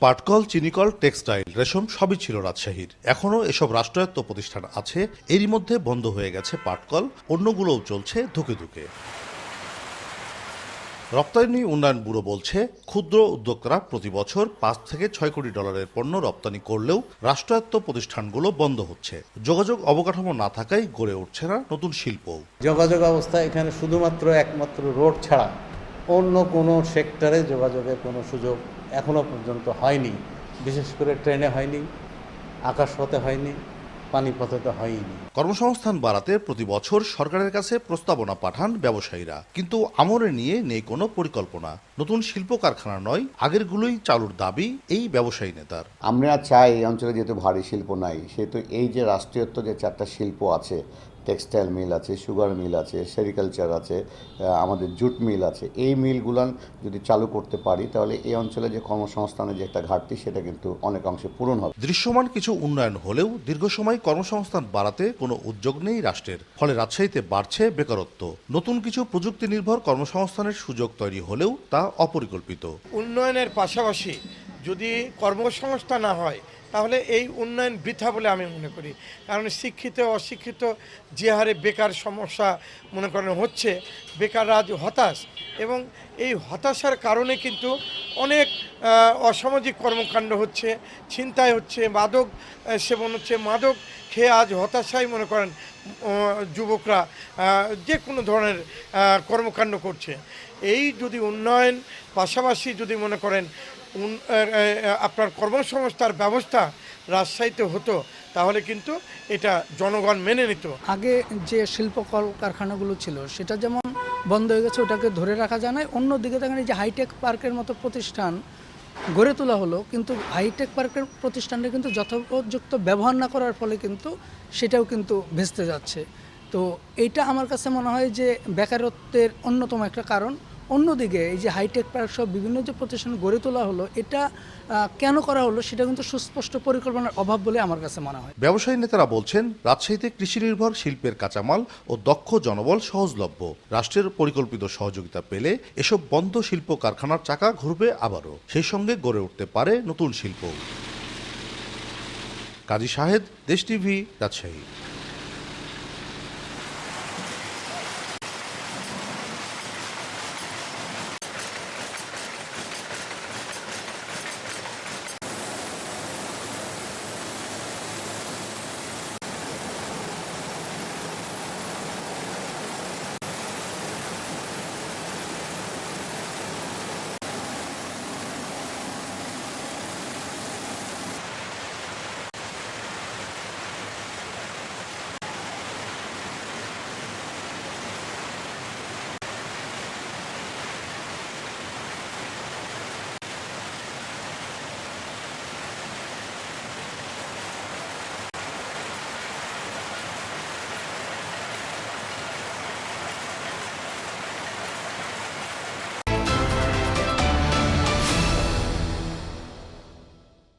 পাটকল, চিনিকল, textile, রেশম সবই ছিল রাজশাহীর। এখনও এসব রাষ্ট্রায়ত্ত প্রতিষ্ঠান আছে। এরই মধ্যে বন্ধ হয়ে গেছে পাটকল, অন্যগুলোও চলছে ধুকে ধুকে। রপ্তানি উন্নয়ন ব্যুরো বলছে, ক্ষুদ্র উদ্যোক্তারা প্রতি বছর 5 থেকে 6 কোটি ডলারের পণ্য রপ্তানি করলেও রাষ্ট্রায়ত্ত প্রতিষ্ঠানগুলো বন্ধ হচ্ছে। যোগাযোগ অবকাঠামো না থাকায় গড়ে উঠছে না নতুন শিল্প। যোগাযোগ অবস্থা এখানে শুধুমাত্র একমাত্র রোড ছাড়া অন্য কোনো সেক্টরে যোগাযোগের কোনো সুযোগ এখনও পর্যন্ত হয়নি। বিশেষ করে ট্রেনে হয়নি, আকাশপথে হয়নি, পানিপথে তো হয়নি। কর্মসংস্থান বাড়াতে প্রতি বছর সরকারের কাছে প্রস্তাবনা পাঠান ব্যবসায়ীরা, কিন্তু আমলে নিয়ে নেই কোনো পরিকল্পনা। নতুন শিল্প কারখানা নয়, আগেরগুলোই চালুর দাবি এই ব্যবসায়ী নেতার। আমরা চাই এই অঞ্চলে যেহেতু ভারী শিল্প নাই, সেহেতু এই যে রাষ্ট্রীয়ত্ব যে 4টা শিল্প আছে, টেক্সটাইল মিল আছে, সুগার মিল আছে, সেরিকালচার আছে, আমাদের জুট মিল আছে, এই মিলগুলান যদি চালু করতে পারি তাহলে এই অঞ্চলে যে কর্মসংস্থানের যে একটা ঘাটতি সেটা কিন্তু অনেক অংশে পূরণ হবে। দৃশ্যমান কিছু উন্নয়ন হলেও দীর্ঘ সময় কর্মসংস্থান বাড়াতে কোনো উদ্যোগ নেই রাষ্ট্রের। ফলে রাজশাহীতে বাড়ছে বেকারত্ব। নতুন কিছু প্রযুক্তি নির্ভর কর্মসংস্থানের সুযোগ তৈরি হলেও তা অপরিকল্পিত। উন্নয়নের পাশাপাশি যদি কর্মসংস্থান না হয় তাহলে এই উন্নয়ন বৃথা বলে আমি মনে করি। কারণ শিক্ষিত অশিক্ষিত যে হারে বেকার সমস্যা মনে করেন হচ্ছে, বেকাররা আজ হতাশ, এবং এই হতাশার কারণে কিন্তু অনেক অসামাজিক কর্মকাণ্ড হচ্ছে, ছিনতাই হচ্ছে, মাদক সেবন হচ্ছে। মাদক খেয়ে আজ হতাশায় মনে করেন যুবকরা যে কোনো ধরনের কর্মকাণ্ড করছে। এই যদি উন্নয়ন পাশাপাশি যদি মনে করেন আপনার কর্মসংস্থার ব্যবস্থা রাজশাহীতে হতো তাহলে কিন্তু এটা জনগণ মেনে নিত। আগে যে শিল্প কারখানাগুলো ছিল সেটা যেমন বন্ধ হয়ে গেছে, ওটাকে ধরে রাখা যায় না। অন্যদিকে দেখেন যে হাইটেক পার্কের মতো প্রতিষ্ঠান গড়ে তোলা হলো, কিন্তু হাইটেক পার্কের প্রতিষ্ঠানটা কিন্তু যথোপযুক্ত ব্যবহার না করার ফলে কিন্তু সেটাও কিন্তু ভেস্তে যাচ্ছে। তো এইটা আমার কাছে মনে হয় যে বেকারত্বের অন্যতম একটা কারণ। অন্যদিকে এই যে হাইটেক পার্ক সব বিভিন্ন যে প্রতিষ্ঠান গড়ে তোলা হলো, এটা কেন করা হলো সেটা কিন্তু সুস্পষ্ট পরিকল্পনার অভাব বলে আমার কাছে মনে হয়। ব্যবসায়ী নেতারা বলছেন, রাজশাহীতে কৃষি নির্ভর শিল্পের কাঁচামাল ও দক্ষ জনবল সহজলভ্য। রাষ্ট্রের পরিকল্পিত সহযোগিতা পেলে এসব বন্ধ শিল্প কারখানার চাকা ঘুরবে আবারও। সেই সঙ্গে গড়ে উঠতে পারে নতুন শিল্প। কাজী শাহেদ, দেশ টিভি, রাজশাহী।